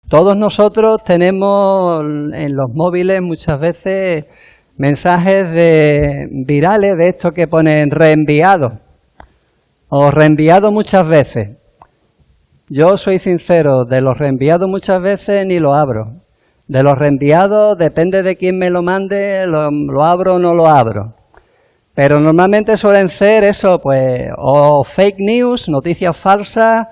Todos nosotros tenemos en los móviles muchas veces mensajes virales de estos que ponen reenviado o reenviado muchas veces. Yo soy sincero, de los reenviados muchas veces ni lo abro. De los reenviados, depende de quién me lo mande, lo abro o no lo abro. Pero normalmente suelen ser eso, pues, o fake news, noticias falsas,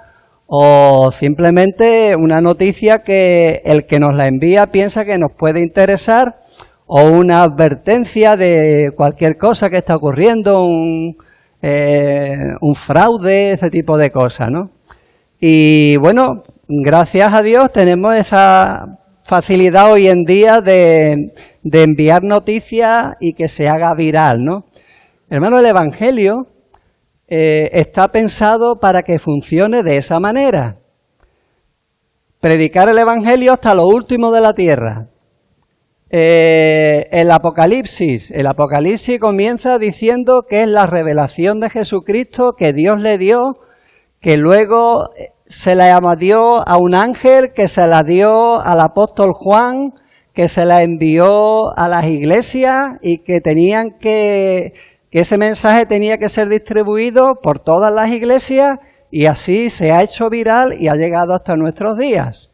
o simplemente una noticia que el que nos la envía piensa que nos puede interesar, o una advertencia de cualquier cosa que está ocurriendo, un fraude, ese tipo de cosas, ¿no? Y bueno, gracias a Dios tenemos esa facilidad hoy en día de enviar noticias y que se haga viral, ¿no? Hermano, el Evangelio está pensado para que funcione de esa manera. Predicar el Evangelio hasta lo último de la tierra. El Apocalipsis comienza diciendo que es la revelación de Jesucristo que Dios le dio, que luego se la dio a un ángel, que se la dio al apóstol Juan, que se la envió a las iglesias y que ese mensaje tenía que ser distribuido por todas las iglesias y así se ha hecho viral y ha llegado hasta nuestros días.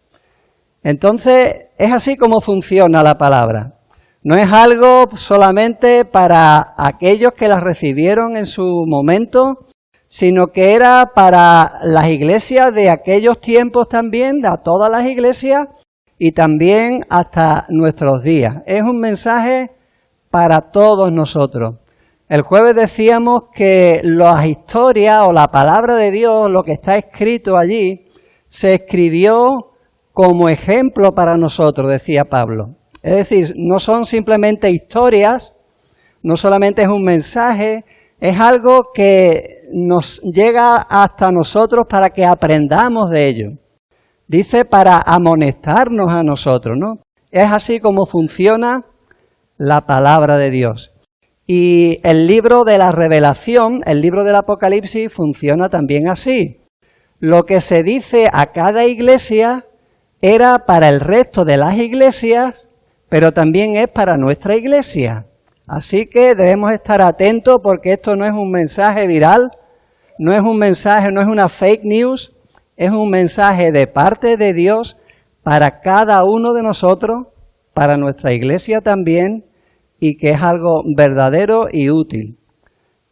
Entonces, es así como funciona la palabra. No es algo solamente para aquellos que la recibieron en su momento, sino que era para las iglesias de aquellos tiempos también, de todas las iglesias y también hasta nuestros días. Es un mensaje para todos nosotros. El jueves decíamos que las historias o la palabra de Dios, lo que está escrito allí, se escribió como ejemplo para nosotros, decía Pablo. Es decir, no son simplemente historias, no solamente es un mensaje, es algo que nos llega hasta nosotros para que aprendamos de ello. Dice para amonestarnos a nosotros, ¿no? Es así como funciona la palabra de Dios. Y el libro de la Revelación, el libro del Apocalipsis, funciona también así. Lo que se dice a cada iglesia era para el resto de las iglesias, pero también es para nuestra iglesia. Así que debemos estar atentos porque esto no es un mensaje viral, no es un mensaje, no es una fake news, es un mensaje de parte de Dios para cada uno de nosotros, para nuestra iglesia también, y que es algo verdadero y útil.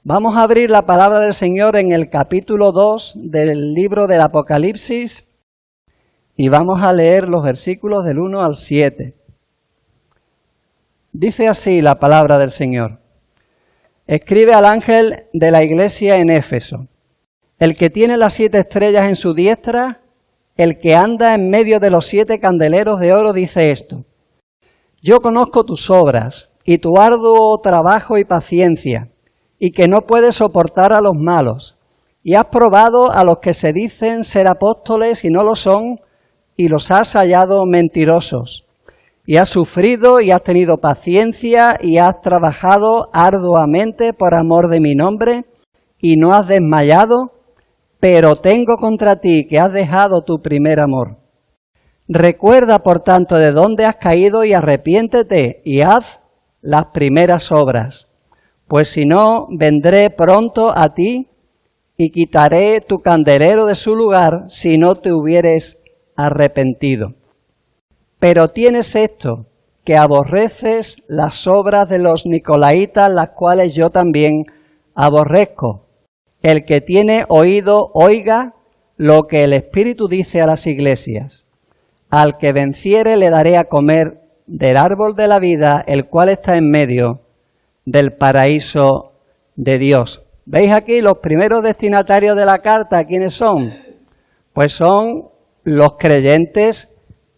Vamos a abrir la palabra del Señor en el capítulo 2 del libro del Apocalipsis y vamos a leer los versículos del 1 al 7. Dice así la palabra del Señor. Escribe al ángel de la iglesia en Éfeso, el que tiene las 7 estrellas en su diestra, el que anda en medio de los 7 candeleros de oro, dice esto: Yo conozco tus obras y tu arduo trabajo y paciencia, y que no puedes soportar a los malos, y has probado a los que se dicen ser apóstoles y no lo son, y los has hallado mentirosos, y has sufrido y has tenido paciencia y has trabajado arduamente por amor de mi nombre, y no has desmayado, pero tengo contra ti que has dejado tu primer amor. Recuerda, por tanto, de dónde has caído y arrepiéntete y haz las primeras obras, pues si no, vendré pronto a ti y quitaré tu candelero de su lugar si no te hubieres arrepentido. Pero tienes esto, que aborreces las obras de los nicolaitas, las cuales yo también aborrezco. El que tiene oído, oiga lo que el Espíritu dice a las iglesias. Al que venciere le daré a comer del árbol de la vida, el cual está en medio del paraíso de Dios. ¿Veis aquí los primeros destinatarios de la carta? ¿Quiénes son? Pues son los creyentes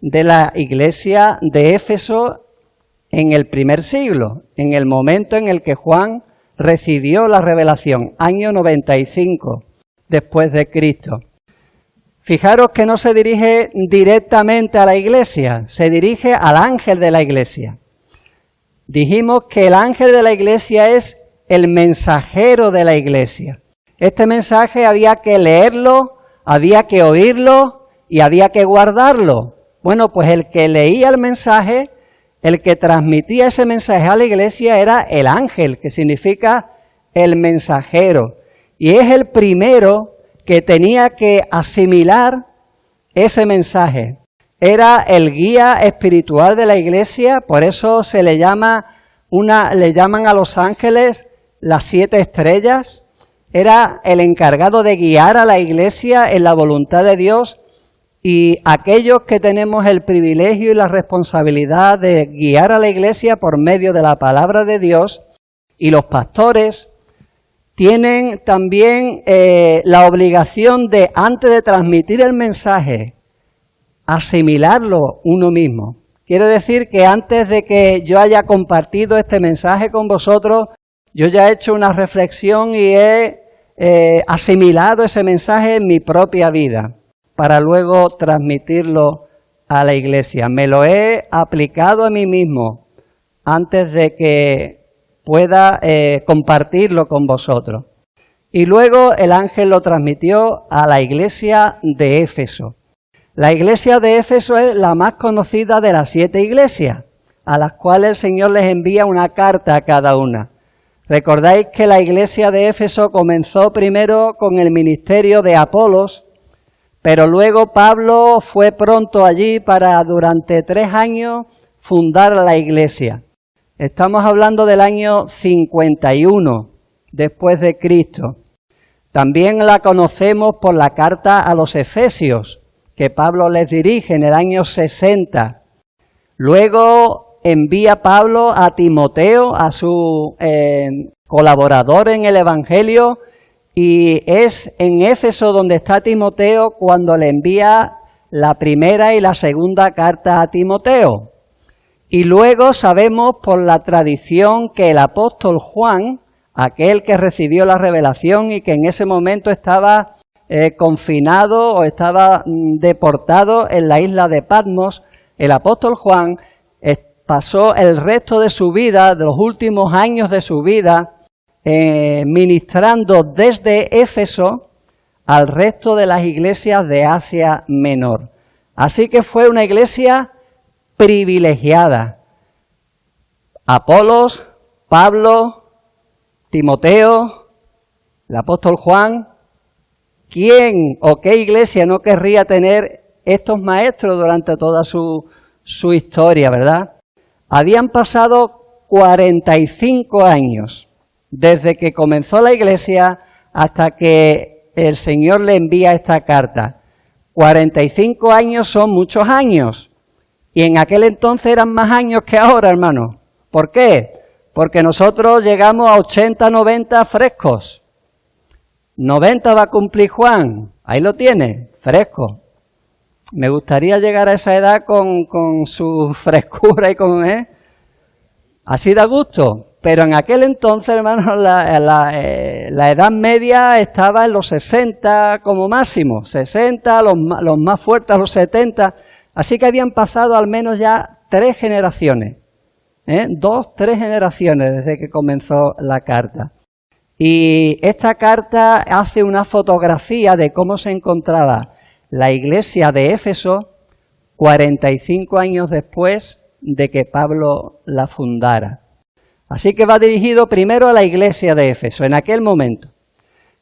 de la iglesia de Éfeso en el primer siglo, en el momento en el que Juan recibió la revelación, año 95 después de Cristo. Fijaros que no se dirige directamente a la iglesia, se dirige al ángel de la iglesia. Dijimos que el ángel de la iglesia es el mensajero de la iglesia. Este mensaje había que leerlo, había que oírlo y había que guardarlo. Bueno, pues el que leía el mensaje, el que transmitía ese mensaje a la iglesia era el ángel, que significa el mensajero. Y es el primero que tenía que asimilar ese mensaje. Era el guía espiritual de la iglesia, por eso se le llaman a los ángeles las 7 estrellas. Era el encargado de guiar a la iglesia en la voluntad de Dios, y aquellos que tenemos el privilegio y la responsabilidad de guiar a la iglesia por medio de la palabra de Dios, y los pastores tienen también la obligación de, antes de transmitir el mensaje, asimilarlo uno mismo. Quiero decir que antes de que yo haya compartido este mensaje con vosotros, yo ya he hecho una reflexión y he asimilado ese mensaje en mi propia vida, para luego transmitirlo a la iglesia. Me lo he aplicado a mí mismo antes de que pueda compartirlo con vosotros. Y luego el ángel lo transmitió a la iglesia de Éfeso. La iglesia de Éfeso es la más conocida de las 7 iglesias, a las cuales el Señor les envía una carta a cada una. Recordáis que la iglesia de Éfeso comenzó primero con el ministerio de Apolos, pero luego Pablo fue pronto allí para durante 3 años fundar la iglesia. Estamos hablando del año 51 después de Cristo. También la conocemos por la carta a los Efesios, que Pablo les dirige en el año 60. Luego envía Pablo a Timoteo, a su colaborador en el Evangelio, y es en Éfeso donde está Timoteo cuando le envía la primera y la segunda carta a Timoteo. Y luego sabemos por la tradición que el apóstol Juan, aquel que recibió la revelación y que en ese momento estaba confinado o estaba deportado en la isla de Patmos, el apóstol Juan pasó el resto de su vida, de los últimos años de su vida, ministrando desde Éfeso al resto de las iglesias de Asia Menor. Así que fue una iglesia privilegiada. Apolos, Pablo, Timoteo, el apóstol Juan. ¿Quién o qué iglesia no querría tener estos maestros durante toda su historia, verdad? Habían pasado 45 años desde que comenzó la iglesia hasta que el Señor le envía esta carta. 45 años son muchos años, y en aquel entonces eran más años que ahora, hermano. ¿Por qué? Porque nosotros llegamos a 80, 90 frescos. 90 va a cumplir Juan, ahí lo tiene, fresco. Me gustaría llegar a esa edad con su frescura y con... Así da gusto. Pero en aquel entonces, hermano, la edad media estaba en los 60 como máximo. 60, los más fuertes a los 70. Así que habían pasado al menos ya 3 generaciones. 2, 3 generaciones desde que comenzó la carta. Y esta carta hace una fotografía de cómo se encontraba la iglesia de Éfeso 45 años después de que Pablo la fundara. Así que va dirigido primero a la iglesia de Éfeso en aquel momento,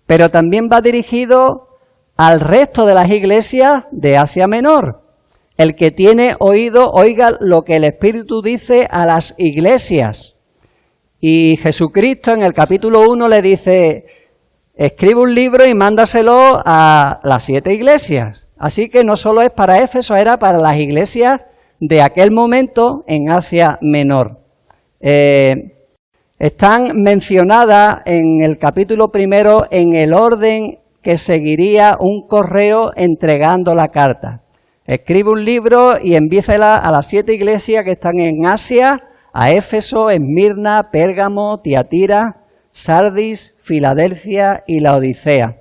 pero también va dirigido al resto de las iglesias de Asia Menor. El que tiene oído, oiga lo que el Espíritu dice a las iglesias. Y Jesucristo en el capítulo 1 le dice, escribe un libro y mándaselo a las 7 iglesias. Así que no solo es para Éfeso, era para las iglesias de aquel momento en Asia Menor. Están mencionadas en el capítulo 1 en el orden que seguiría un correo entregando la carta. Escribe un libro y envíesela a las 7 iglesias que están en Asia, a Éfeso, Esmirna, Pérgamo, Tiatira, Sardis, Filadelfia y Laodicea.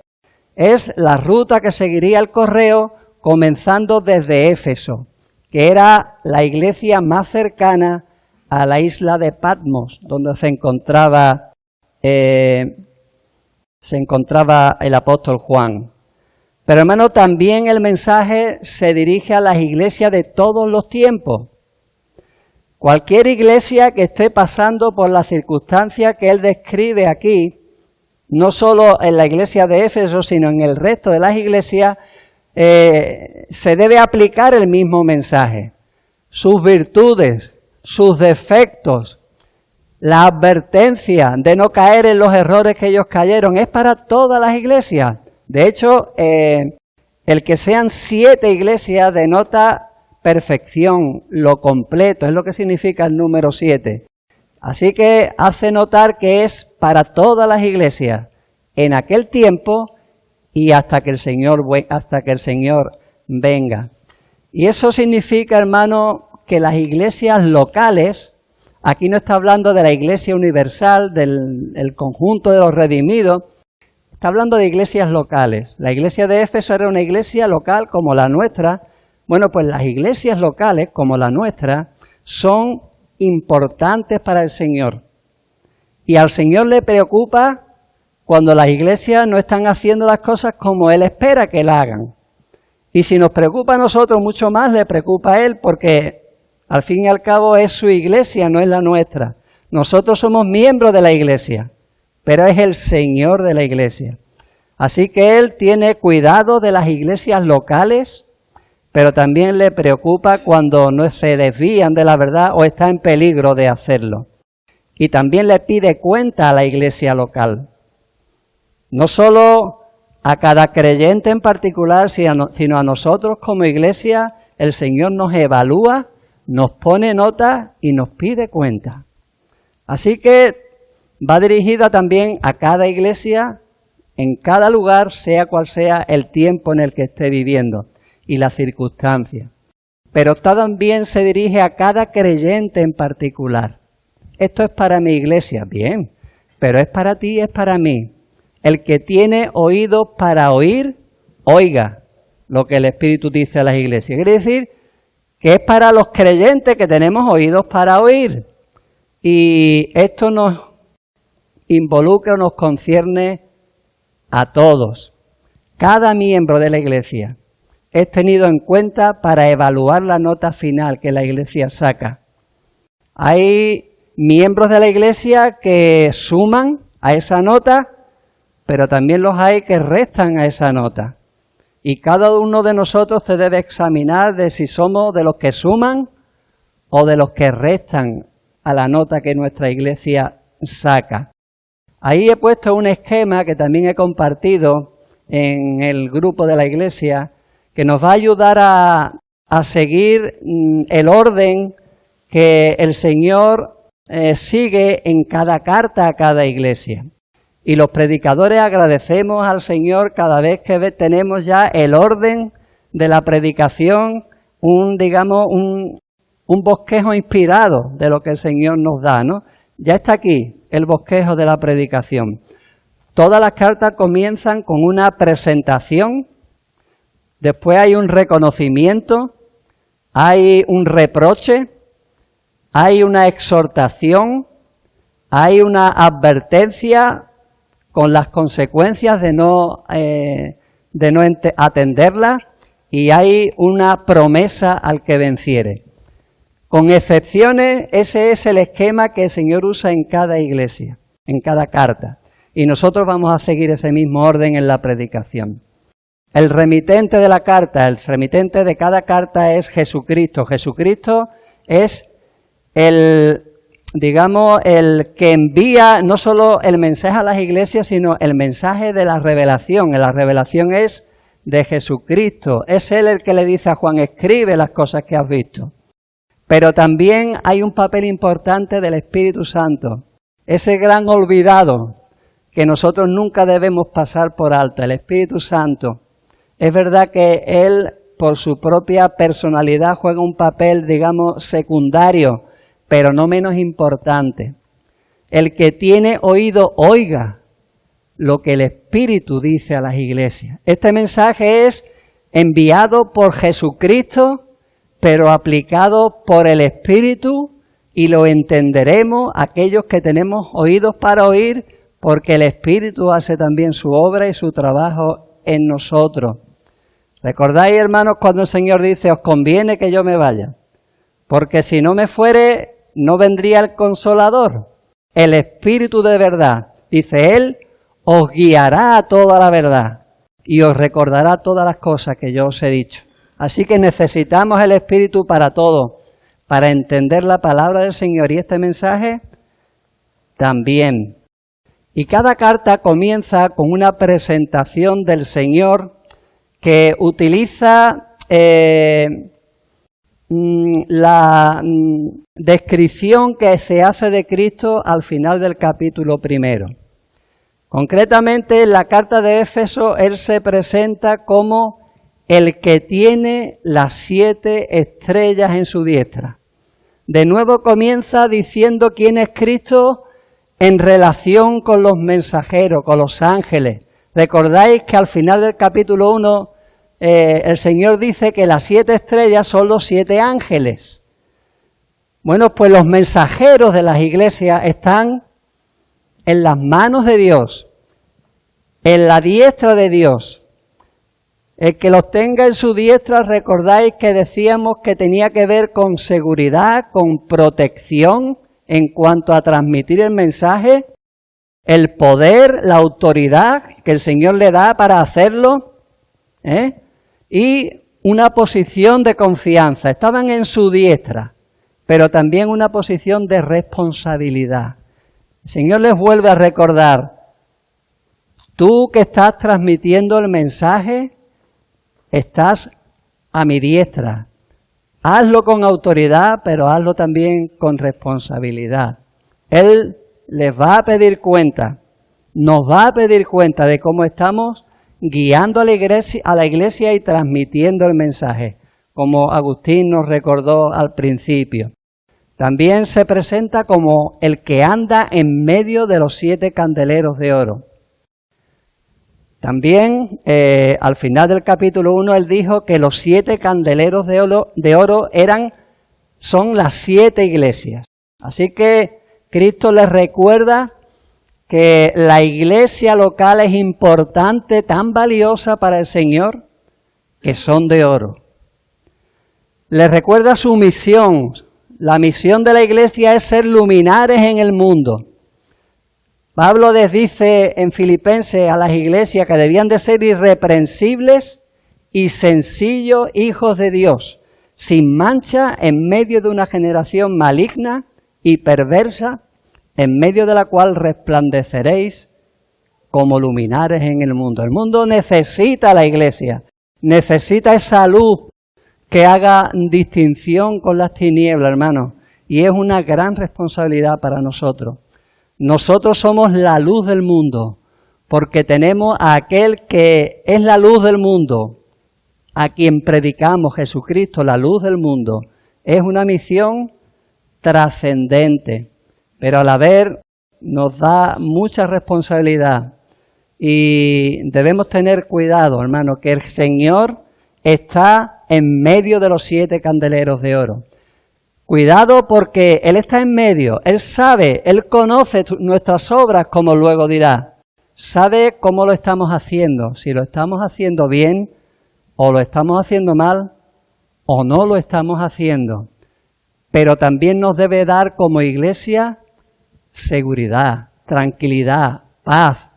Es la ruta que seguiría el correo comenzando desde Éfeso, que era la iglesia más cercana a la isla de Patmos, donde se encontraba el apóstol Juan. Pero hermano, también el mensaje se dirige a las iglesias de todos los tiempos. Cualquier iglesia que esté pasando por la circunstancia que él describe aquí, no solo en la iglesia de Éfeso, sino en el resto de las iglesias, se debe aplicar el mismo mensaje. Sus virtudes, sus defectos, la advertencia de no caer en los errores que ellos cayeron, es para todas las iglesias. De hecho, el que sean 7 iglesias denota perfección, lo completo, es lo que significa el número 7. Así que hace notar que es para todas las iglesias en aquel tiempo y hasta que el Señor venga. Y eso significa, hermano, que las iglesias locales, aquí no está hablando de la iglesia universal, del conjunto de los redimidos, está hablando de iglesias locales. La iglesia de Éfeso era una iglesia local como la nuestra. Bueno, pues las iglesias locales como la nuestra son importantes para el Señor. Y al Señor le preocupa cuando las iglesias no están haciendo las cosas como Él espera que las hagan. Y si nos preocupa a nosotros, mucho más le preocupa a Él, porque al fin y al cabo es su iglesia, no es la nuestra. Nosotros somos miembros de la iglesia, pero es el Señor de la iglesia. Así que Él tiene cuidado de las iglesias locales, pero también le preocupa cuando no se desvían de la verdad o está en peligro de hacerlo. Y también le pide cuenta a la iglesia local. No solo a cada creyente en particular, sino a nosotros como iglesia, el Señor nos evalúa, nos pone notas y nos pide cuenta. Así que va dirigida también a cada iglesia, en cada lugar, sea cual sea el tiempo en el que esté viviendo y las circunstancias. Pero también se dirige a cada creyente en particular. Esto es para mi iglesia, bien, pero es para ti, es para mí. El que tiene oídos para oír, oiga lo que el Espíritu dice a las iglesias. Quiere decir que es para los creyentes que tenemos oídos para oír. Y esto nos involucra o nos concierne a todos. Cada miembro de la iglesia es tenido en cuenta para evaluar la nota final que la iglesia saca. Hay miembros de la iglesia que suman a esa nota, pero también los hay que restan a esa nota. Y cada uno de nosotros se debe examinar de si somos de los que suman o de los que restan a la nota que nuestra iglesia saca. Ahí he puesto un esquema que también he compartido en el grupo de la iglesia, que nos va a ayudar a seguir el orden que el Señor sigue en cada carta a cada iglesia. Y los predicadores agradecemos al Señor cada vez que tenemos ya el orden de la predicación, un bosquejo inspirado de lo que el Señor nos da, ¿no? Ya está aquí el bosquejo de la predicación. Todas las cartas comienzan con una presentación, después hay un reconocimiento, hay un reproche, hay una exhortación, hay una advertencia con las consecuencias de no atenderla, y hay una promesa al que venciere. Con excepciones, ese es el esquema que el Señor usa en cada iglesia, en cada carta. Y nosotros vamos a seguir ese mismo orden en la predicación. El remitente de la carta, el remitente de cada carta es Jesucristo. Jesucristo es el que envía no solo el mensaje a las iglesias, sino el mensaje de la revelación. La revelación es de Jesucristo. Es Él el que le dice a Juan, escribe las cosas que has visto. Pero también hay un papel importante del Espíritu Santo. Ese gran olvidado que nosotros nunca debemos pasar por alto, el Espíritu Santo. Es verdad que Él, por su propia personalidad, juega un papel, secundario, pero no menos importante. El que tiene oído, oiga lo que el Espíritu dice a las iglesias. Este mensaje es enviado por Jesucristo, pero aplicado por el Espíritu, y lo entenderemos aquellos que tenemos oídos para oír, porque el Espíritu hace también su obra y su trabajo en nosotros. ¿Recordáis, hermanos, cuando el Señor dice, os conviene que yo me vaya? Porque si no me fuere, no vendría el Consolador, el Espíritu de verdad. Dice Él, os guiará a toda la verdad y os recordará todas las cosas que yo os he dicho. Así que necesitamos el Espíritu para todo, para entender la palabra del Señor y este mensaje también. Y cada carta comienza con una presentación del Señor que utiliza la descripción que se hace de Cristo al final del capítulo 1. Concretamente, en la carta de Éfeso, Él se presenta como el que tiene las 7 estrellas en su diestra. De nuevo comienza diciendo quién es Cristo en relación con los mensajeros, con los ángeles. Recordáis que al final del capítulo 1 el Señor dice que las 7 estrellas son los 7 ángeles. Bueno, pues los mensajeros de las iglesias están en las manos de Dios, en la diestra de Dios. El que los tenga en su diestra, recordáis que decíamos que tenía que ver con seguridad, con protección en cuanto a transmitir el mensaje, el poder, la autoridad que el Señor le da para hacerlo, y una posición de confianza. Estaban en su diestra, pero también una posición de responsabilidad. El Señor les vuelve a recordar, tú que estás transmitiendo el mensaje, estás a mi diestra. Hazlo con autoridad, pero hazlo también con responsabilidad. Él les va a pedir cuenta, nos va a pedir cuenta de cómo estamos guiando a la iglesia y transmitiendo el mensaje, como Agustín nos recordó al principio. También se presenta como el que anda en medio de los 7 candeleros de oro. También, al final del capítulo 1, él dijo que los 7 candeleros de oro son las 7 iglesias. Así que Cristo les recuerda que la iglesia local es importante, tan valiosa para el Señor, que son de oro. Les recuerda su misión. La misión de la iglesia es ser luminares en el mundo. Pablo les dice en Filipenses a las iglesias que debían de ser irreprensibles y sencillos hijos de Dios, sin mancha en medio de una generación maligna y perversa, en medio de la cual resplandeceréis como luminares en el mundo. El mundo necesita a la iglesia, necesita esa luz que haga distinción con las tinieblas, hermanos, y es una gran responsabilidad para nosotros. Nosotros somos la luz del mundo, porque tenemos a aquel que es la luz del mundo, a quien predicamos, Jesucristo, la luz del mundo. Es una misión trascendente, pero a la vez nos da mucha responsabilidad y debemos tener cuidado, hermano, que el Señor está en medio de los 7 candeleros de oro. Cuidado porque Él está en medio, Él sabe, Él conoce nuestras obras, como luego dirá. Sabe cómo lo estamos haciendo, si lo estamos haciendo bien, o lo estamos haciendo mal, o no lo estamos haciendo. Pero también nos debe dar como iglesia seguridad, tranquilidad, paz,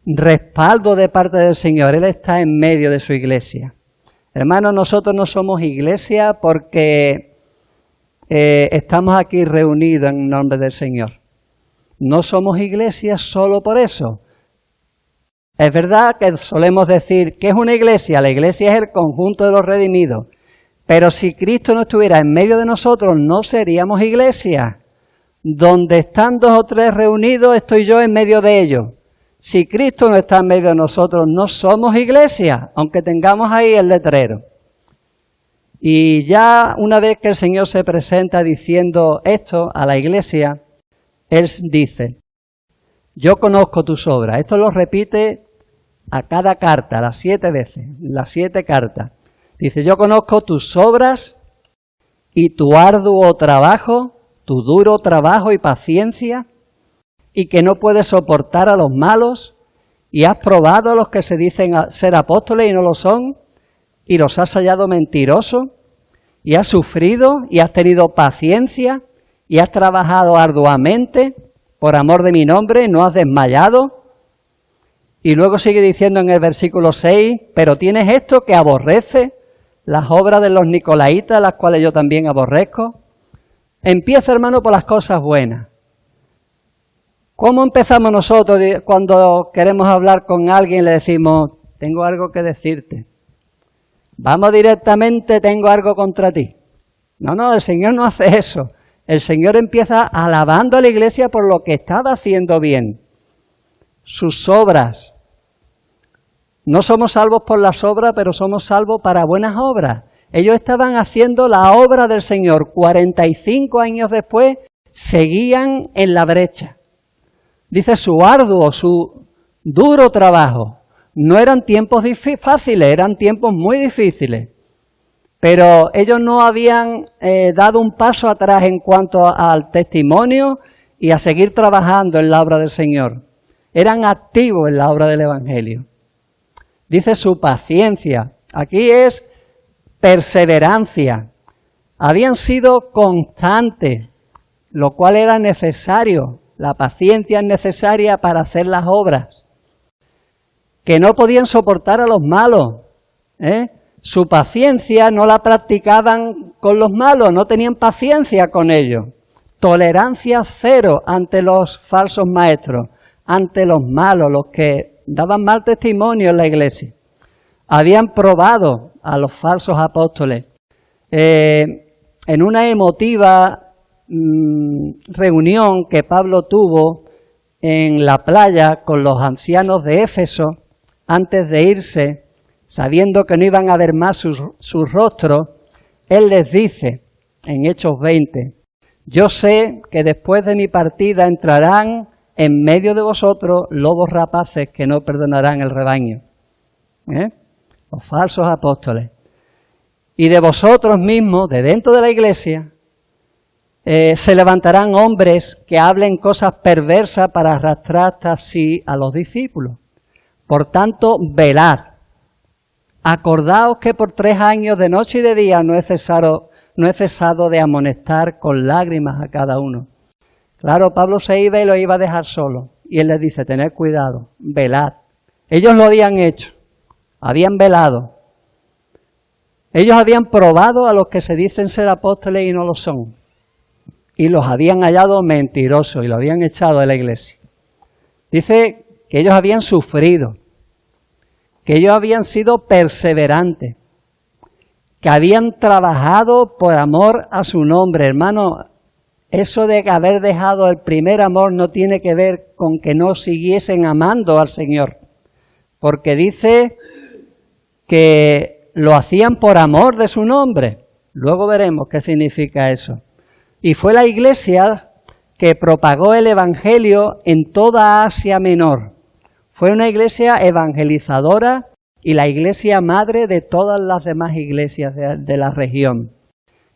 respaldo de parte del Señor. Él está en medio de su iglesia. Hermanos, nosotros no somos iglesia porque estamos aquí reunidos en nombre del Señor. No somos iglesia solo por eso. Es verdad que solemos decir que es una iglesia. La iglesia es el conjunto de los redimidos. Pero si Cristo no estuviera en medio de nosotros, no seríamos iglesia. Donde están 2 o 3 reunidos, estoy yo en medio de ellos. Si Cristo no está en medio de nosotros, no somos iglesia, aunque tengamos ahí el letrero. Y ya una vez que el Señor se presenta diciendo esto a la iglesia, Él dice, yo conozco tus obras. Esto lo repite a cada carta, las 7 veces, las 7 cartas. Dice, yo conozco tus obras y tu arduo trabajo, tu duro trabajo y paciencia, y que no puedes soportar a los malos, y has probado a los que se dicen ser apóstoles y no lo son, y los has hallado mentirosos, y has sufrido, y has tenido paciencia, y has trabajado arduamente por amor de mi nombre, no has desmayado. Y luego sigue diciendo en el versículo 6, pero tienes esto que aborrece, las obras de los nicolaitas, las cuales yo también aborrezco. Empieza, hermano, por las cosas buenas. ¿Cómo empezamos nosotros cuando queremos hablar con alguien y le decimos, tengo algo que decirte? Vamos directamente, tengo algo contra ti. No, el Señor no hace eso. El Señor empieza alabando a la iglesia por lo que estaba haciendo bien. Sus obras. No somos salvos por las obras, pero somos salvos para buenas obras. Ellos estaban haciendo la obra del Señor. 45 años después, seguían en la brecha. Dice su arduo, su duro trabajo. No eran tiempos fáciles, eran tiempos muy difíciles. Pero ellos no habían dado un paso atrás en cuanto al testimonio y a seguir trabajando en la obra del Señor. Eran activos en la obra del Evangelio. Dice su paciencia. Aquí es perseverancia. Habían sido constantes, lo cual era necesario. La paciencia es necesaria para hacer las obras. Que no podían soportar a los malos. Su paciencia no la practicaban con los malos, no tenían paciencia con ellos. Tolerancia cero ante los falsos maestros, ante los malos, los que daban mal testimonio en la iglesia. Habían probado a los falsos apóstoles. En una emotiva reunión que Pablo tuvo en la playa con los ancianos de Éfeso, antes de irse, sabiendo que no iban a ver más sus rostros, él les dice, en Hechos 20, yo sé que después de mi partida entrarán en medio de vosotros lobos rapaces que no perdonarán el rebaño. Los falsos apóstoles. Y de vosotros mismos, de dentro de la iglesia, se levantarán hombres que hablen cosas perversas para arrastrar hasta sí a los discípulos. Por tanto, velad. Acordaos que por 3 años de noche y de día no he cesado de amonestar con lágrimas a cada uno. Claro, Pablo se iba y lo iba a dejar solo. Y él les dice, tened cuidado, velad. Ellos lo habían hecho, habían velado. Ellos habían probado a los que se dicen ser apóstoles y no lo son. Y los habían hallado mentirosos y lo habían echado de la iglesia. Dice que ellos habían sufrido, que ellos habían sido perseverantes, que habían trabajado por amor a su nombre. Hermano, eso de haber dejado el primer amor no tiene que ver con que no siguiesen amando al Señor, porque dice que lo hacían por amor de su nombre. Luego veremos qué significa eso. Y fue la iglesia que propagó el Evangelio en toda Asia Menor. Fue una iglesia evangelizadora y la iglesia madre de todas las demás iglesias de la región.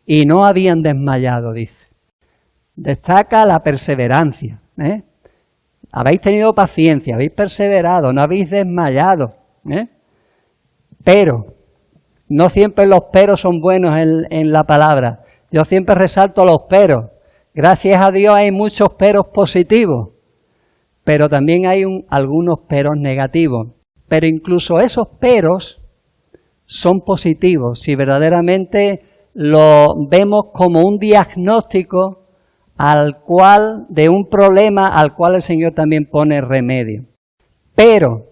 Y no habían desmayado, dice. Destaca la perseverancia. Habéis tenido paciencia, habéis perseverado, no habéis desmayado. Pero, no siempre los peros son buenos en la palabra. Yo siempre resalto los peros. Gracias a Dios hay muchos peros positivos, pero también hay algunos peros negativos. Pero incluso esos peros son positivos si verdaderamente lo vemos como un diagnóstico de un problema al cual el Señor también pone remedio. Pero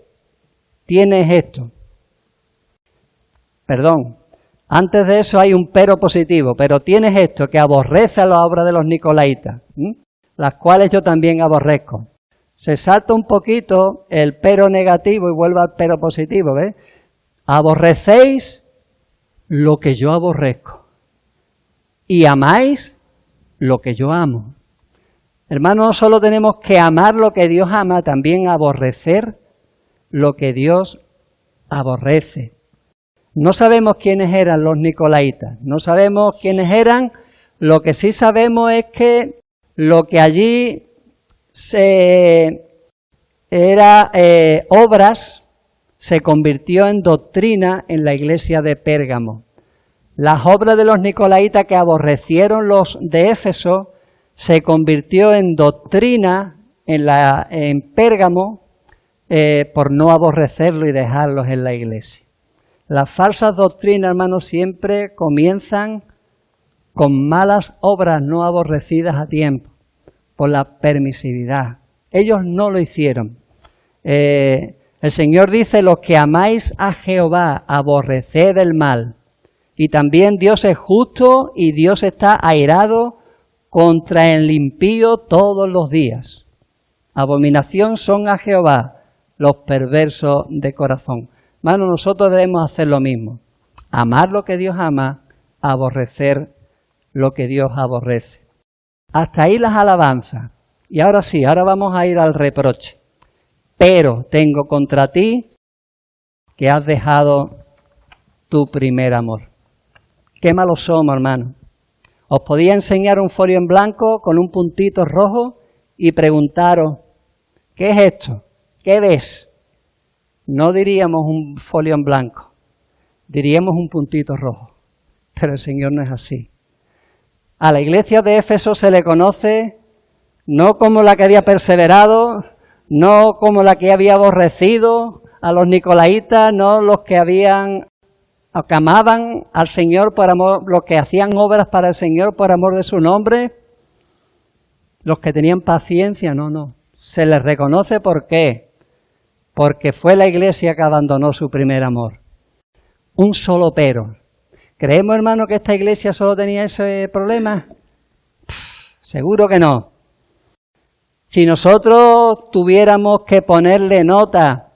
tienes esto. Antes de eso hay un pero positivo, pero tienes esto, que aborrece a la obra de los nicolaitas, las cuales yo también aborrezco. Se salta un poquito el pero negativo y vuelve al pero positivo, ¿ves? Aborrecéis lo que yo aborrezco y amáis lo que yo amo. Hermanos, no solo tenemos que amar lo que Dios ama, también aborrecer lo que Dios aborrece. No sabemos quiénes eran los nicolaitas, no sabemos quiénes eran, lo que sí sabemos es que lo que allí era obras, se convirtió en doctrina en la iglesia de Pérgamo. Las obras de los nicolaitas que aborrecieron los de Éfeso se convirtió en doctrina en Pérgamo por no aborrecerlo y dejarlos en la iglesia. Las falsas doctrinas, hermanos, siempre comienzan con malas obras no aborrecidas a tiempo, por la permisividad. Ellos no lo hicieron. El Señor dice, los que amáis a Jehová, aborreced el mal. Y también Dios es justo y Dios está airado contra el impío todos los días. Abominación son a Jehová los perversos de corazón. Hermanos, nosotros debemos hacer lo mismo. Amar lo que Dios ama, aborrecer lo que Dios aborrece. Hasta ahí las alabanzas. Y ahora sí, ahora vamos a ir al reproche. Pero tengo contra ti que has dejado tu primer amor. Qué malos somos, hermano. Os podía enseñar un folio en blanco con un puntito rojo y preguntaros, ¿qué es esto? ¿Qué ves? No diríamos un folio en blanco, diríamos un puntito rojo. Pero el Señor no es así. A la iglesia de Éfeso se le conoce no como la que había perseverado, no como la que había aborrecido a los nicolaitas, no los que amaban al Señor por amor, los que hacían obras para el Señor por amor de su nombre, los que tenían paciencia, no. Se les reconoce ¿por qué? Porque fue la iglesia que abandonó su primer amor. Un solo pero. ¿Creemos, hermano, que esta iglesia solo tenía ese problema? Seguro que no. Si nosotros tuviéramos que ponerle nota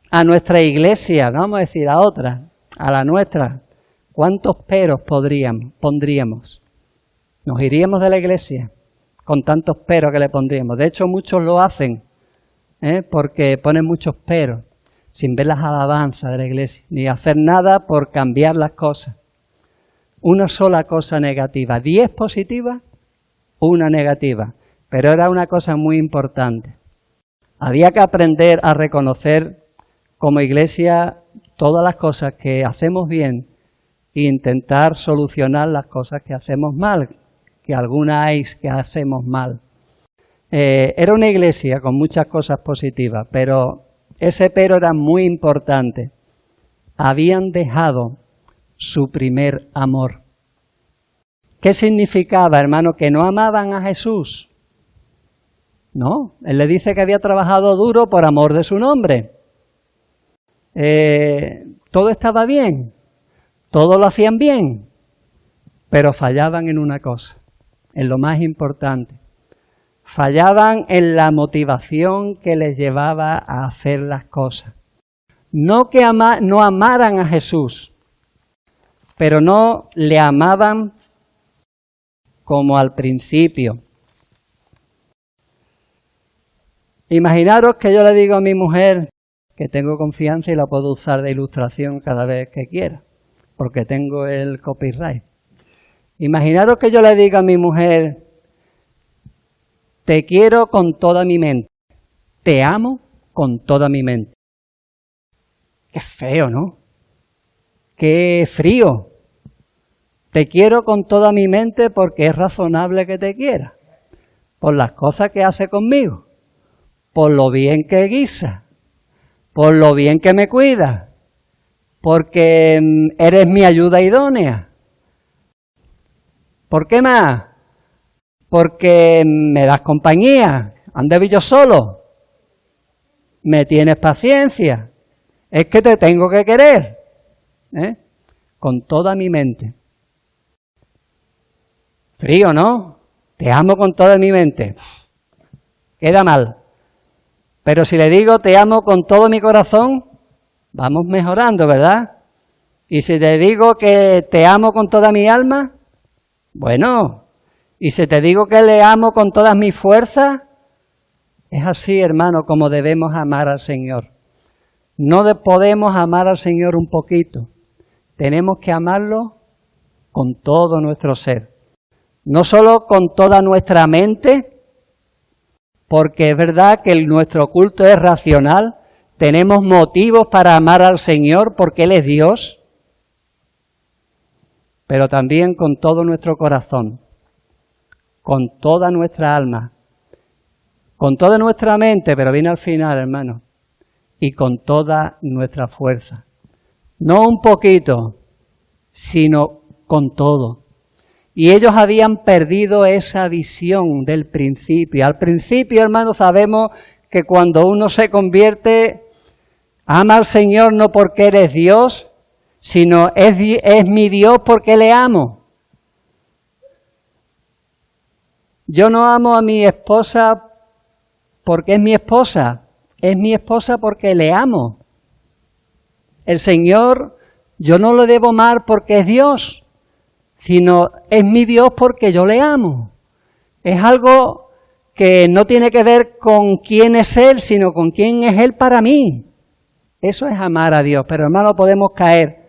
a nuestra iglesia, vamos a decir a otra, a la nuestra, ¿cuántos peros pondríamos? Nos iríamos de la iglesia con tantos peros que le pondríamos. De hecho, muchos lo hacen, porque ponen muchos peros, sin ver las alabanzas de la iglesia, ni hacer nada por cambiar las cosas. Una sola cosa negativa, 10 positivas, una negativa. Pero era una cosa muy importante. Había que aprender a reconocer como iglesia todas las cosas que hacemos bien e intentar solucionar las cosas que hacemos mal, que algunas hay que hacemos mal. Era una iglesia con muchas cosas positivas, pero ese pero era muy importante. Habían dejado su primer amor. ¿Qué significaba, hermano? ¿Que no amaban a Jesús? No, él le dice que había trabajado duro por amor de su nombre. Todo estaba bien, todo lo hacían bien, pero fallaban en una cosa, en lo más importante. Fallaban en la motivación que les llevaba a hacer las cosas. No que no amaran a Jesús, pero no le amaban como al principio. Imaginaros que yo le digo a mi mujer que tengo confianza y la puedo usar de ilustración cada vez que quiera, porque tengo el copyright. Imaginaros que yo le diga a mi mujer, te quiero con toda mi mente, te amo con toda mi mente. Qué feo, ¿no? Qué frío. Te quiero con toda mi mente porque es razonable que te quiera, por las cosas que hace conmigo, por lo bien que guisa, por lo bien que me cuida, porque eres mi ayuda idónea. ¿Por qué más? Porque me das compañía, ando yo solo, me tienes paciencia, es que te tengo que querer, con toda mi mente. Frío, ¿no? Te amo con toda mi mente. Queda mal. Pero si le digo te amo con todo mi corazón, vamos mejorando, ¿verdad? Y si te digo que te amo con toda mi alma, bueno. Y si te digo que le amo con todas mis fuerzas, es así, hermano, como debemos amar al Señor. No podemos amar al Señor un poquito. Tenemos que amarlo con todo nuestro ser. No solo con toda nuestra mente, porque es verdad que nuestro culto es racional, tenemos motivos para amar al Señor porque Él es Dios, pero también con todo nuestro corazón, con toda nuestra alma, con toda nuestra mente, pero viene al final, hermano, y con toda nuestra fuerza. No un poquito, sino con todo. Y ellos habían perdido esa visión del principio. Al principio, hermano, sabemos que cuando uno se convierte, ama al Señor no porque eres Dios, sino es mi Dios porque le amo. Yo no amo a mi esposa porque es mi esposa porque le amo. El Señor, yo no lo debo amar porque es Dios, sino es mi Dios porque yo le amo. Es algo que no tiene que ver con quién es Él, sino con quién es Él para mí. Eso es amar a Dios, pero hermano, podemos caer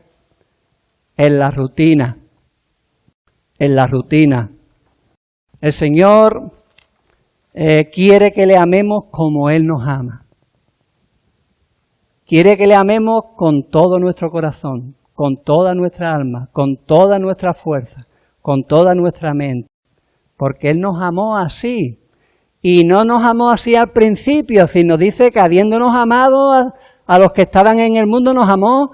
en la rutina. El Señor quiere que le amemos como Él nos ama. Quiere que le amemos con todo nuestro corazón, con toda nuestra alma, con toda nuestra fuerza, con toda nuestra mente. Porque Él nos amó así. Y no nos amó así al principio, sino dice que habiéndonos amado a los que estaban en el mundo, nos amó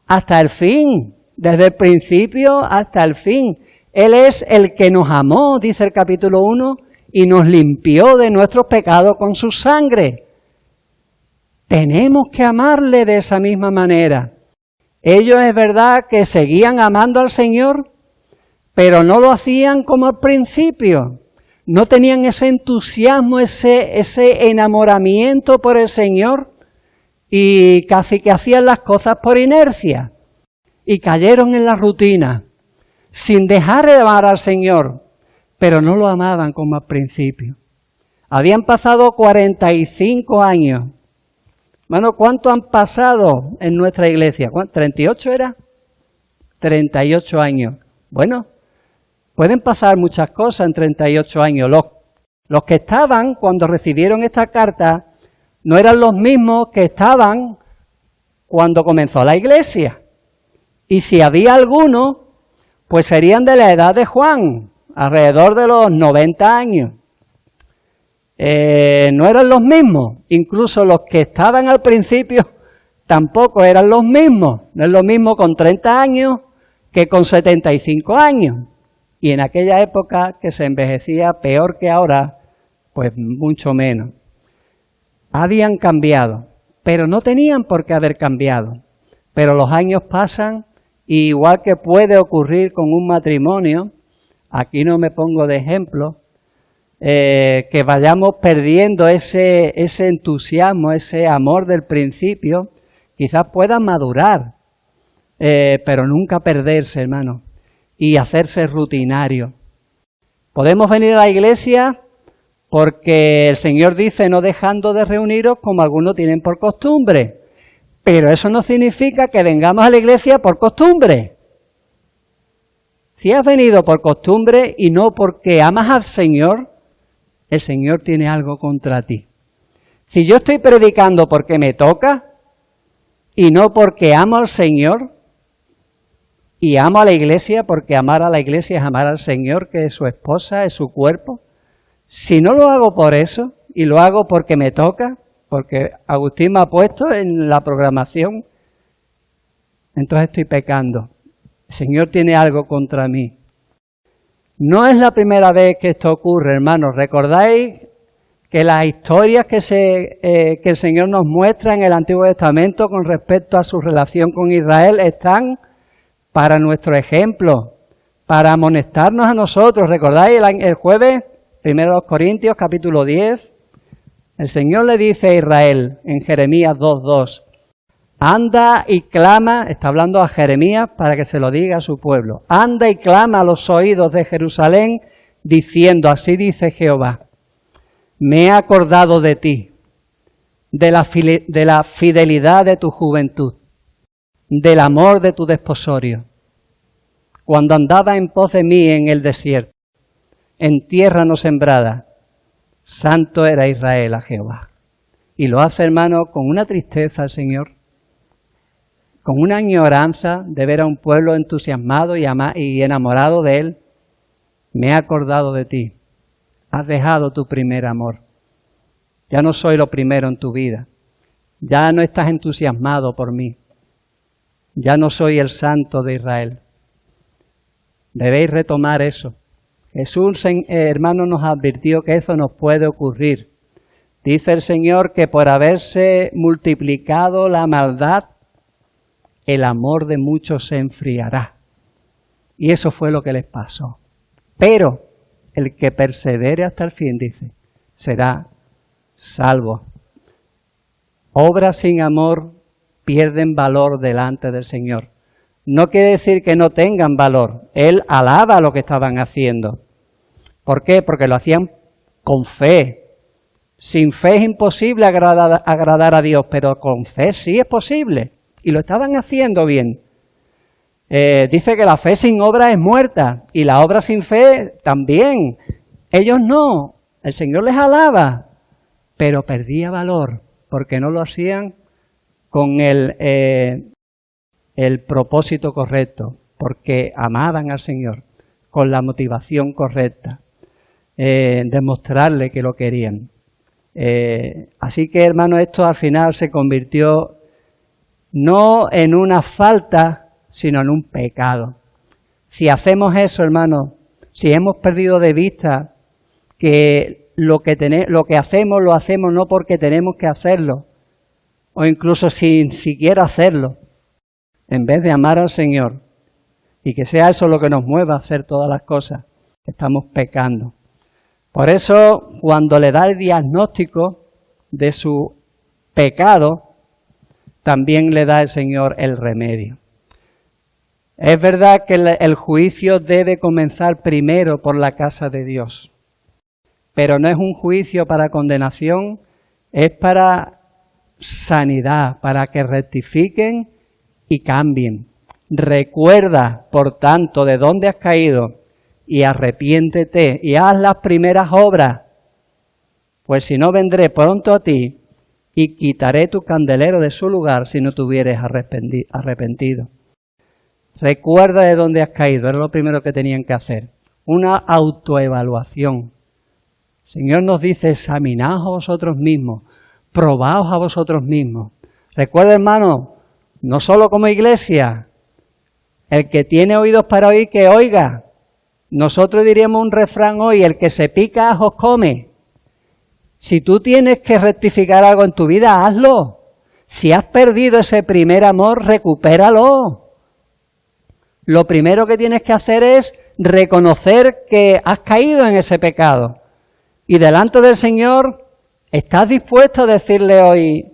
hasta el fin. Desde el principio hasta el fin. Él es el que nos amó, dice el capítulo 1, y nos limpió de nuestros pecados con su sangre. Tenemos que amarle de esa misma manera. Ellos es verdad que seguían amando al Señor, pero no lo hacían como al principio. No tenían ese entusiasmo, ese enamoramiento por el Señor, y casi que hacían las cosas por inercia. Y cayeron en la rutina, sin dejar de amar al Señor, pero no lo amaban como al principio. Habían pasado 45 años. Bueno, ¿cuánto han pasado en nuestra iglesia? ¿38 era? 38 años. Bueno, pueden pasar muchas cosas en 38 años. Los que estaban cuando recibieron esta carta no eran los mismos que estaban cuando comenzó la iglesia. Y si había alguno, pues serían de la edad de Juan, alrededor de los 90 años. No eran los mismos. Incluso los que estaban al principio tampoco eran los mismos. No es lo mismo con 30 años que con 75 años. Y en aquella época que se envejecía peor que ahora, pues mucho menos. Habían cambiado, pero no tenían por qué haber cambiado. Pero los años pasan. Y igual que puede ocurrir con un matrimonio, aquí no me pongo de ejemplo, que vayamos perdiendo ese entusiasmo, ese amor del principio, quizás pueda madurar, pero nunca perderse, hermano, y hacerse rutinario. Podemos venir a la iglesia porque el Señor dice no dejando de reuniros como algunos tienen por costumbre. Pero eso no significa que vengamos a la iglesia por costumbre. Si has venido por costumbre y no porque amas al Señor, el Señor tiene algo contra ti. Si yo estoy predicando porque me toca y no porque amo al Señor, y amo a la iglesia porque amar a la iglesia es amar al Señor, que es su esposa, es su cuerpo, si no lo hago por eso y lo hago porque me toca, porque Agustín me ha puesto en la programación, entonces estoy pecando. El Señor tiene algo contra mí. No es la primera vez que esto ocurre, hermanos. ¿Recordáis que las historias que el Señor nos muestra en el Antiguo Testamento con respecto a su relación con Israel están para nuestro ejemplo, para amonestarnos a nosotros? ¿Recordáis el jueves, 1 Corintios, capítulo 10? El Señor le dice a Israel en Jeremías 2:2, anda y clama, está hablando a Jeremías para que se lo diga a su pueblo, anda y clama a los oídos de Jerusalén, diciendo, así dice Jehová, me he acordado de ti, de la fidelidad de tu juventud, del amor de tu desposorio, cuando andaba en pos de mí en el desierto, en tierra no sembrada. Santo era Israel a Jehová. Y lo hace, hermano, con una tristeza al Señor, con una añoranza de ver a un pueblo entusiasmado y enamorado de Él. Me he acordado de ti. Has dejado tu primer amor. Ya no soy lo primero en tu vida. Ya no estás entusiasmado por mí. Ya no soy el santo de Israel. Debéis retomar eso. Jesús, hermano, nos advirtió que eso nos puede ocurrir. Dice el Señor que por haberse multiplicado la maldad, el amor de muchos se enfriará. Y eso fue lo que les pasó. Pero el que persevere hasta el fin, dice, será salvo. Obras sin amor pierden valor delante del Señor. No quiere decir que no tengan valor. Él alaba lo que estaban haciendo. ¿Por qué? Porque lo hacían con fe. Sin fe es imposible agradar a Dios, pero con fe sí es posible. Y lo estaban haciendo bien. Dice que la fe sin obra es muerta. Y la obra sin fe también. Ellos no. El Señor les alaba. Pero perdía valor. Porque no lo hacían con el propósito correcto. Porque amaban al Señor. Con la motivación correcta. Demostrarle que lo querían. Así que, hermano, esto al final se convirtió no en una falta, sino en un pecado. Si hacemos eso, hermano, si hemos perdido de vista que lo que hacemos lo hacemos no porque tenemos que hacerlo, o incluso sin siquiera hacerlo, en vez de amar al Señor, y que sea eso lo que nos mueva a hacer todas las cosas, estamos pecando. Por eso, cuando le da el diagnóstico de su pecado, también le da el Señor el remedio. Es verdad que el juicio debe comenzar primero por la casa de Dios, pero no es un juicio para condenación, es para sanidad, para que rectifiquen y cambien. Recuerda, por tanto, de dónde has caído, y arrepiéntete y haz las primeras obras, pues si no vendré pronto a ti y quitaré tu candelero de su lugar si no te hubieres arrepentido. Recuerda de dónde has caído, era lo primero que tenían que hacer. Una autoevaluación. El Señor nos dice, examinaos a vosotros mismos, probaos a vosotros mismos. Recuerda, hermano, no solo como iglesia, el que tiene oídos para oír, que oiga. Nosotros diríamos un refrán hoy, el que se pica ajos come. Si tú tienes que rectificar algo en tu vida, hazlo. Si has perdido ese primer amor, recupéralo. Lo primero que tienes que hacer es reconocer que has caído en ese pecado. Y delante del Señor, ¿estás dispuesto a decirle hoy,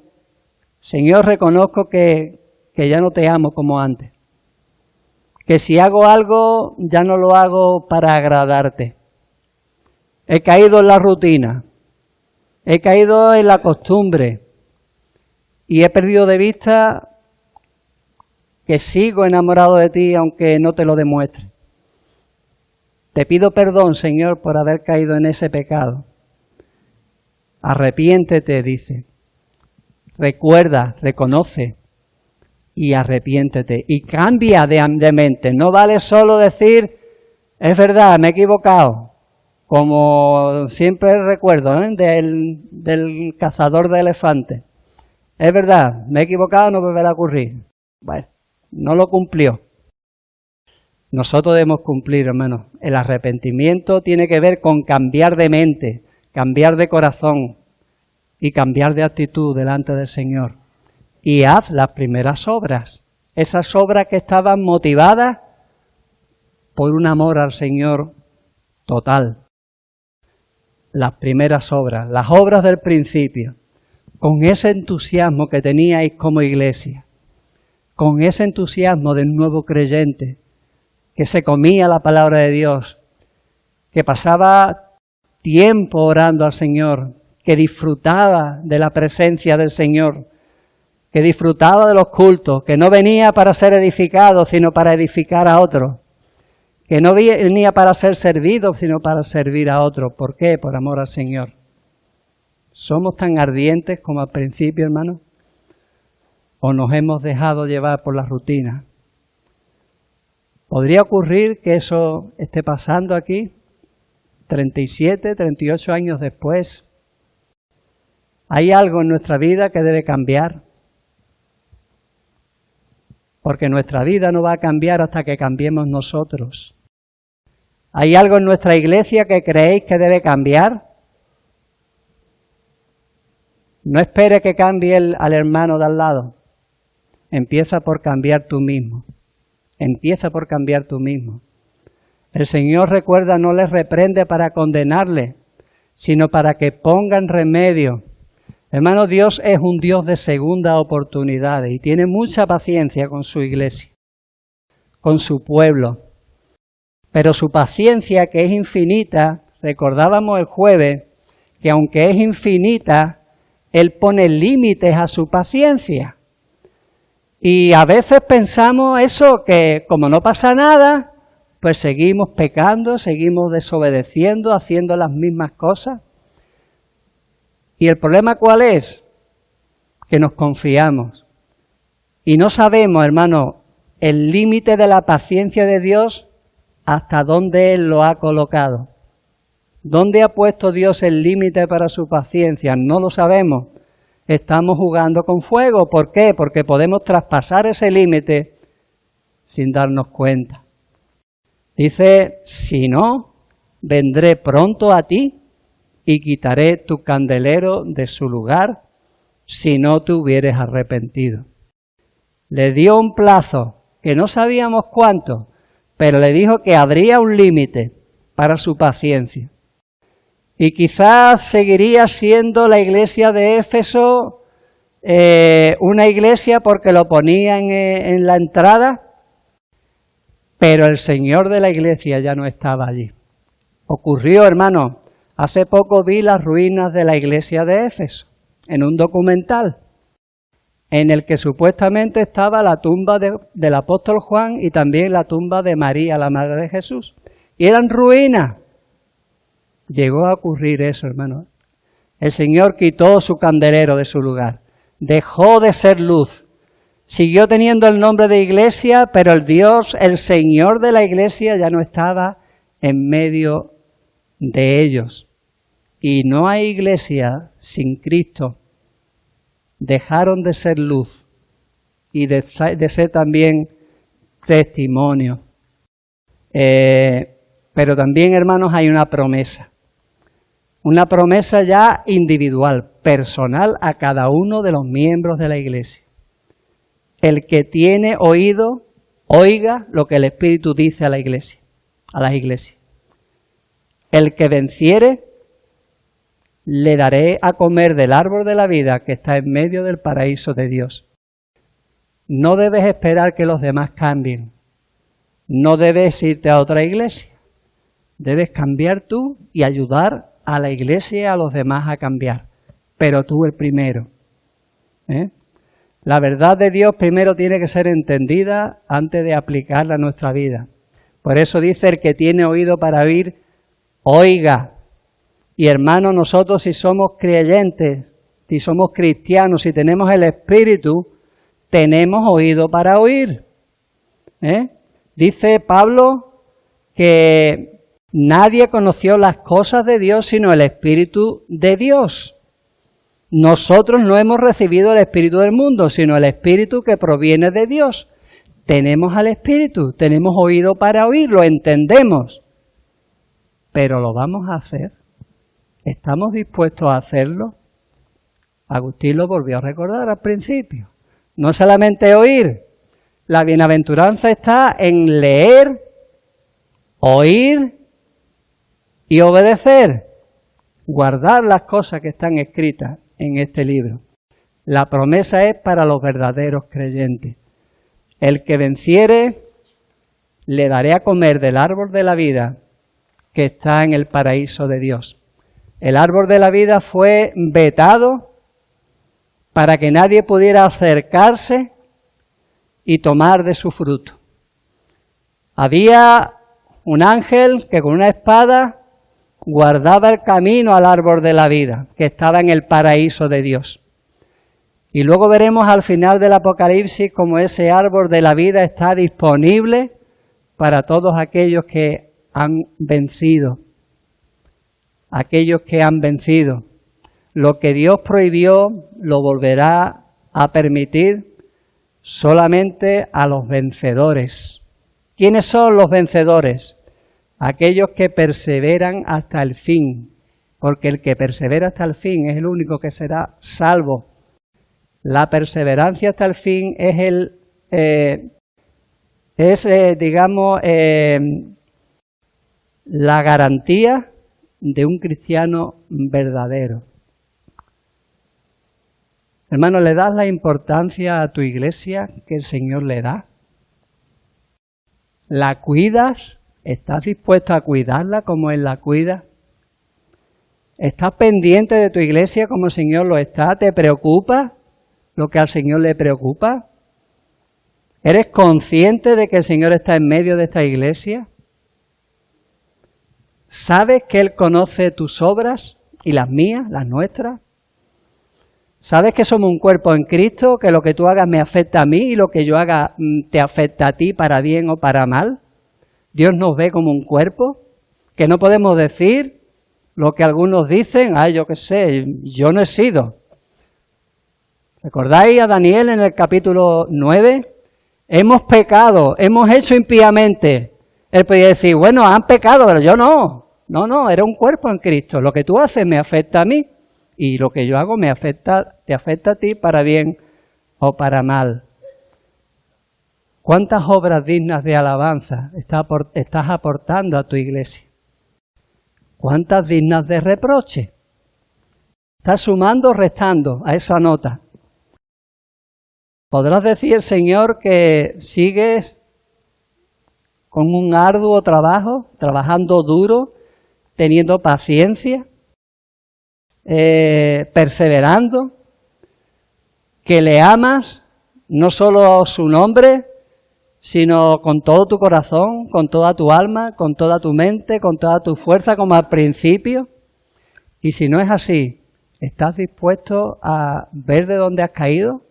Señor, reconozco que ya no te amo como antes? Que si hago algo, ya no lo hago para agradarte. He caído en la rutina, he caído en la costumbre y he perdido de vista que sigo enamorado de ti aunque no te lo demuestre. Te pido perdón, Señor, por haber caído en ese pecado. Arrepiéntete, dice. Recuerda, reconoce. Y arrepiéntete y cambia de mente. No vale solo decir, es verdad, me he equivocado. Como siempre recuerdo, del cazador de elefantes. Es verdad, me he equivocado, no volverá a ocurrir. Bueno, no lo cumplió. Nosotros debemos cumplir, hermanos. El arrepentimiento tiene que ver con cambiar de mente, cambiar de corazón y cambiar de actitud delante del Señor. Y haz las primeras obras, esas obras que estaban motivadas por un amor al Señor total. Las primeras obras, las obras del principio, con ese entusiasmo que teníais como iglesia, con ese entusiasmo del nuevo creyente, que se comía la palabra de Dios, que pasaba tiempo orando al Señor, que disfrutaba de la presencia del Señor, que disfrutaba de los cultos, que no venía para ser edificado, sino para edificar a otros, que no venía para ser servido, sino para servir a otros. ¿Por qué? Por amor al Señor. ¿Somos tan ardientes como al principio, hermano? ¿O nos hemos dejado llevar por la rutina? ¿Podría ocurrir que eso esté pasando aquí? 37, 38 años después. ¿Hay algo en nuestra vida que debe cambiar? Porque nuestra vida no va a cambiar hasta que cambiemos nosotros. ¿Hay algo en nuestra iglesia que creéis que debe cambiar? No espere que cambie al hermano de al lado. Empieza por cambiar tú mismo. Empieza por cambiar tú mismo. El Señor, recuerda, no les reprende para condenarles, sino para que pongan remedio. Hermano, Dios es un Dios de segunda oportunidades y tiene mucha paciencia con su iglesia, con su pueblo. Pero su paciencia, que es infinita, recordábamos el jueves, que aunque es infinita, Él pone límites a su paciencia. Y a veces pensamos eso, que como no pasa nada, pues seguimos pecando, seguimos desobedeciendo, haciendo las mismas cosas. ¿Y el problema cuál es? Que nos confiamos. Y no sabemos, hermano, el límite de la paciencia de Dios, hasta dónde Él lo ha colocado. ¿Dónde ha puesto Dios el límite para su paciencia? No lo sabemos. Estamos jugando con fuego. ¿Por qué? Porque podemos traspasar ese límite sin darnos cuenta. Dice, si no, vendré pronto a ti y quitaré tu candelero de su lugar si no te hubieres arrepentido. Le dio un plazo, que no sabíamos cuánto, pero le dijo que habría un límite para su paciencia. Y quizás seguiría siendo la iglesia de Éfeso una iglesia porque lo ponían en la entrada, pero el Señor de la iglesia ya no estaba allí. Ocurrió, hermano, hace poco vi las ruinas de la iglesia de Éfeso en un documental en el que supuestamente estaba la tumba del apóstol Juan y también la tumba de María, la madre de Jesús. Y eran ruinas. Llegó a ocurrir eso, hermano. El Señor quitó su candelero de su lugar. Dejó de ser luz. Siguió teniendo el nombre de iglesia, pero el Dios, el Señor de la iglesia, ya no estaba en medio de ellos. Y no hay iglesia sin Cristo. Dejaron de ser luz y de ser también testimonio. Pero también, hermanos, hay una promesa. Una promesa ya individual, personal a cada uno de los miembros de la iglesia. El que tiene oído, oiga lo que el Espíritu dice a la iglesia, a las iglesias. El que venciere, le daré a comer del árbol de la vida que está en medio del paraíso de Dios. No debes esperar que los demás cambien. No debes irte a otra iglesia. Debes cambiar tú y ayudar a la iglesia y a los demás a cambiar. Pero tú el primero. La verdad de Dios primero tiene que ser entendida antes de aplicarla a nuestra vida. Por eso dice, el que tiene oído para oír, oiga. Y hermanos, nosotros si somos creyentes, si somos cristianos, si tenemos el Espíritu, tenemos oído para oír. Dice Pablo que nadie conoció las cosas de Dios sino el Espíritu de Dios. Nosotros no hemos recibido el Espíritu del mundo, sino el Espíritu que proviene de Dios. Tenemos al Espíritu, tenemos oído para oír, lo entendemos. Pero ¿lo vamos a hacer? ¿Estamos dispuestos a hacerlo? Agustín lo volvió a recordar al principio. No solamente oír. La bienaventuranza está en leer, oír y obedecer. Guardar las cosas que están escritas en este libro. La promesa es para los verdaderos creyentes. El que venciere, le daré a comer del árbol de la vida que está en el paraíso de Dios. El árbol de la vida fue vetado para que nadie pudiera acercarse y tomar de su fruto. Había un ángel que con una espada guardaba el camino al árbol de la vida, que estaba en el paraíso de Dios. Y luego veremos al final del Apocalipsis cómo ese árbol de la vida está disponible para todos aquellos que han vencido. Aquellos que han vencido. Lo que Dios prohibió lo volverá a permitir solamente a los vencedores. ¿Quiénes son los vencedores? Aquellos que perseveran hasta el fin, porque el que persevera hasta el fin es el único que será salvo. La perseverancia hasta el fin es la garantía de un cristiano verdadero. Hermano, ¿le das la importancia a tu iglesia que el Señor le da? ¿La cuidas? ¿Estás dispuesto a cuidarla como Él la cuida? ¿Estás pendiente de tu iglesia como el Señor lo está? ¿Te preocupa lo que al Señor le preocupa? ¿Eres consciente de que el Señor está en medio de esta iglesia? ¿Sabes que Él conoce tus obras y las mías, las nuestras? ¿Sabes que somos un cuerpo en Cristo, que lo que tú hagas me afecta a mí y lo que yo haga te afecta a ti para bien o para mal? Dios nos ve como un cuerpo, que no podemos decir lo que algunos dicen, yo qué sé, yo no he sido. ¿Recordáis a Daniel en el capítulo 9? Hemos pecado, hemos hecho impíamente. Él podía decir, bueno, han pecado, pero yo no. No, era un cuerpo en Cristo. Lo que tú haces me afecta a mí y lo que yo hago te afecta a ti para bien o para mal. ¿Cuántas obras dignas de alabanza estás aportando a tu iglesia? ¿Cuántas dignas de reproche? ¿Estás sumando o restando a esa nota? ¿Podrás decir, Señor, que sigues con un arduo trabajo, trabajando duro, teniendo paciencia, perseverando, que le amas, no solo su nombre, sino con todo tu corazón, con toda tu alma, con toda tu mente, con toda tu fuerza, como al principio? Y si no es así, ¿estás dispuesto a ver de dónde has caído?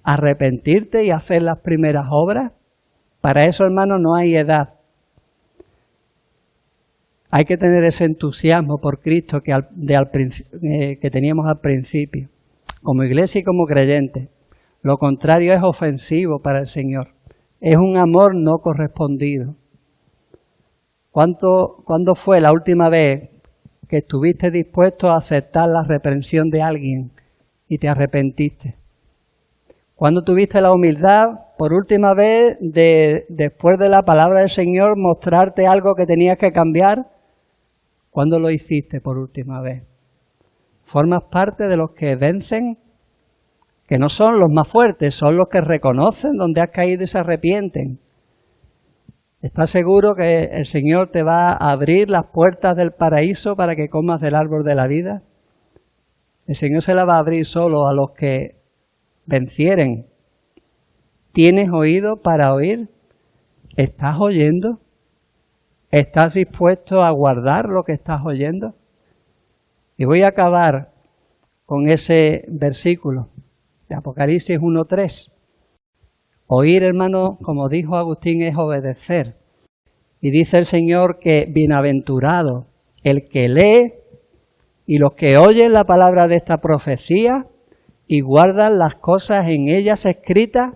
¿Arrepentirte y hacer las primeras obras? Para eso, hermano, no hay edad. Hay que tener ese entusiasmo por Cristo que teníamos al principio, como iglesia y como creyente. Lo contrario es ofensivo para el Señor. Es un amor no correspondido. ¿Cuándo fue la última vez que estuviste dispuesto a aceptar la reprensión de alguien y te arrepentiste? ¿Cuándo tuviste la humildad, por última vez, después de la palabra del Señor, mostrarte algo que tenías que cambiar? ¿Cuándo lo hiciste por última vez? ¿Formas parte de los que vencen? Que no son los más fuertes, son los que reconocen dónde has caído y se arrepienten. ¿Estás seguro que el Señor te va a abrir las puertas del paraíso para que comas del árbol de la vida? El Señor se la va a abrir solo a los que vencieren. ¿Tienes oído para oír? ¿Estás oyendo? ¿Estás dispuesto a guardar lo que estás oyendo? Y voy a acabar con ese versículo de Apocalipsis 1:3. Oír, hermano, como dijo Agustín, es obedecer. Y dice el Señor que bienaventurado el que lee y los que oyen la palabra de esta profecía y guardan las cosas en ellas escritas,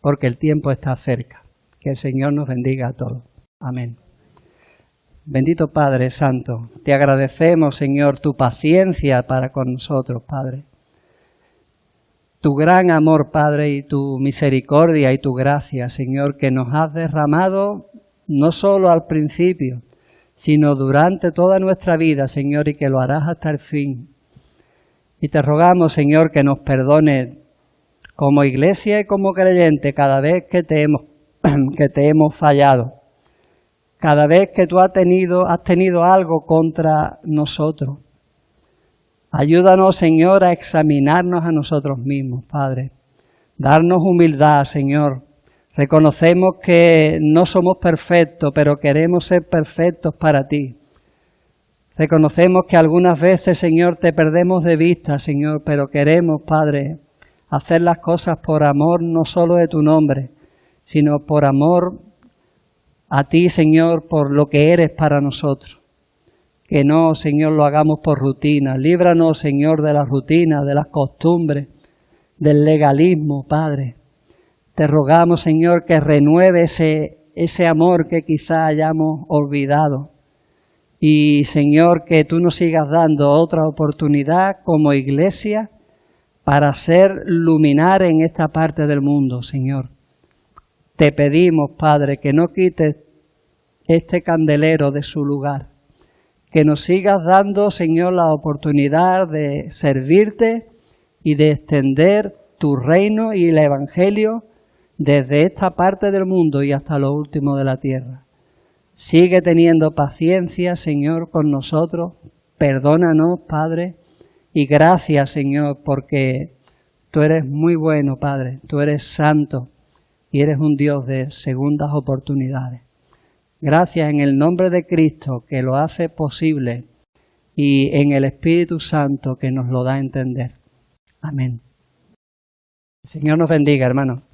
porque el tiempo está cerca. Que el Señor nos bendiga a todos. Amén. Bendito Padre Santo, te agradecemos, Señor, tu paciencia para con nosotros, Padre. Tu gran amor, Padre, y tu misericordia y tu gracia, Señor, que nos has derramado no solo al principio, sino durante toda nuestra vida, Señor, y que lo harás hasta el fin. Y te rogamos, Señor, que nos perdones como iglesia y como creyente cada vez que te hemos fallado. Cada vez que tú has tenido algo contra nosotros. Ayúdanos, Señor, a examinarnos a nosotros mismos, Padre. Darnos humildad, Señor. Reconocemos que no somos perfectos, pero queremos ser perfectos para ti. Reconocemos que algunas veces, Señor, te perdemos de vista, Señor, pero queremos, Padre, hacer las cosas por amor no solo de tu nombre, sino por amor a ti, Señor, por lo que eres para nosotros. Que no, Señor, lo hagamos por rutina. Líbranos, Señor, de la rutina, de las costumbres, del legalismo, Padre. Te rogamos, Señor, que renueve ese amor que quizá hayamos olvidado. Y, Señor, que tú nos sigas dando otra oportunidad como iglesia para ser luminar en esta parte del mundo, Señor. Te pedimos, Padre, que no quites este candelero de su lugar. Que nos sigas dando, Señor, la oportunidad de servirte y de extender tu reino y el Evangelio desde esta parte del mundo y hasta lo último de la tierra. Sigue teniendo paciencia, Señor, con nosotros. Perdónanos, Padre, y gracias, Señor, porque tú eres muy bueno, Padre. Tú eres santo y eres un Dios de segundas oportunidades. Gracias en el nombre de Cristo, que lo hace posible, y en el Espíritu Santo, que nos lo da a entender. Amén. El Señor nos bendiga, hermanos.